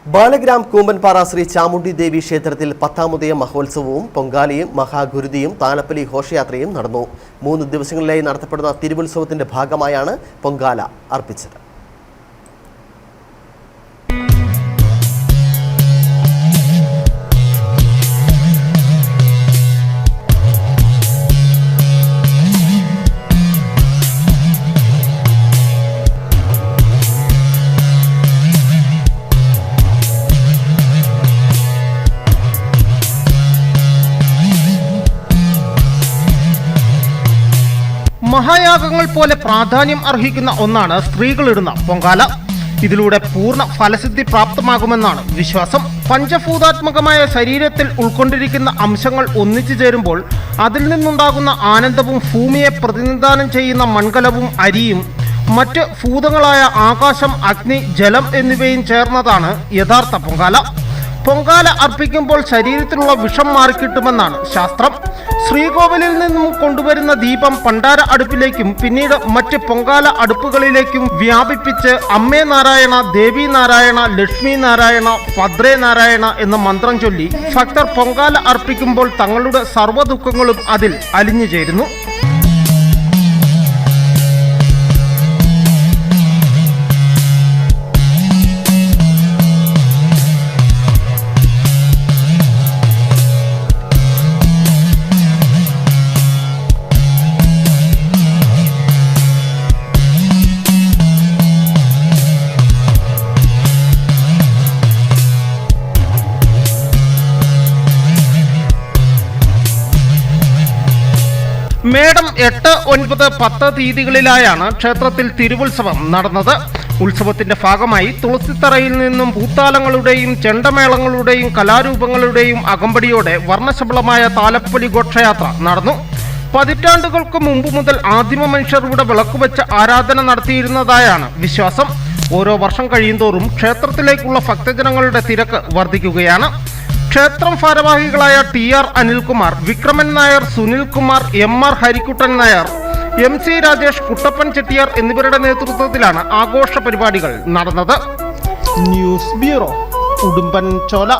ബാലഗ്രാം കൂമ്പൻപാറ ശ്രീ ചാമുണ്ഡി ദേവി ക്ഷേത്രത്തിൽ 10ാമതയ മഹോത്സവവും പൊങ്കാലയും മഹാഗുരുതിയും താലപ്പൊലി ഘോഷയാത്രയും നടന്നു. 3 ദിവസങ്ങളിലായി നടത്തപ്പെടുന്ന തിരുവുത്സവത്തിന്റെ ഭാഗമായാണ് പൊങ്കാല അർപ്പിച്ചത്. മഹായാഗങ്ങൾ പോലെ പ്രാധാന്യം അർഹിക്കുന്ന ഒന്നാണ് സ്ത്രീകളിടുന്ന പൊങ്കാല. ഇതിലൂടെ പൂർണ്ണ ഫലസിദ്ധി പ്രാപ്തമാകുമെന്നാണ് വിശ്വാസം. പഞ്ചഭൂതാത്മകമായ ശരീരത്തിൽ ഉൾക്കൊണ്ടിരിക്കുന്ന അംശങ്ങൾ ഒന്നിച്ചു ചേരുമ്പോൾ അതിൽ നിന്നുണ്ടാകുന്ന ആനന്ദവും ഭൂമിയെ പ്രതിനിധാനം ചെയ്യുന്ന മൺകലവും അരിയും മറ്റ് ഭൂതങ്ങളായ ആകാശം, അഗ്നി, ജലം എന്നിവയും ചേർന്നതാണ് യഥാർത്ഥ പൊങ്കാല. പൊങ്കാല അർപ്പിക്കുമ്പോൾ ശരീരത്തിലുള്ള വിഷം മാറിക്കിട്ടുമെന്നാണ് ശാസ്ത്രം. ശ്രീകോവിലിൽ നിന്നും കൊണ്ടുവരുന്ന ദീപം പണ്ടാര അടുപ്പിലേക്കും പിന്നീട് മറ്റ് പൊങ്കാല അടുപ്പുകളിലേക്കും വ്യാപിപ്പിച്ച് അമ്മേ നാരായണ, ദേവി നാരായണ, ലക്ഷ്മി നാരായണ, ഭദ്രേ നാരായണ എന്ന മന്ത്രം ചൊല്ലി ഭക്തർ പൊങ്കാല അർപ്പിക്കുമ്പോൾ തങ്ങളുടെ സർവ്വ ദുഃഖങ്ങളും അതിൽ അലിഞ്ഞു ചേരുന്നു. മേടം 8, 9, 10 തീയതികളിലായാണ് ക്ഷേത്രത്തിൽ തിരുവുത്സവം നടന്നത്. ഉത്സവത്തിന്റെ ഭാഗമായി തുളസിത്തറയിൽ നിന്നും ഭൂത്താലങ്ങളുടെയും ചെണ്ടമേളങ്ങളുടെയും കലാരൂപങ്ങളുടെയും അകമ്പടിയോടെ വർണ്ണശബളമായ താലപ്പൊലി ഘോഷയാത്ര നടന്നു. പതിറ്റാണ്ടുകൾക്ക് മുമ്പ് മുതൽ ആദിമ മനുഷ്യർ ഇവിടെ വിളക്കുവെച്ച് ആരാധന നടത്തിയിരുന്നതായാണ് വിശ്വാസം. ഓരോ വർഷം കഴിയുന്തോറും ക്ഷേത്രത്തിലേക്കുള്ള ഭക്തജനങ്ങളുടെ തിരക്ക് വർദ്ധിക്കുകയാണ്. ക്ഷേത്രം ഭാരവാഹികളായ TR Anilkumar, Vikraman Nair, Sunilkumar, MR Harikuttan Nair, MC Rajesh, Kuttappan Chettiar എന്നിവരുടെ നേതൃത്വത്തിലാണ് ആഘോഷ പരിപാടികൾ നടന്നത്. News bureau, Udumbanchola.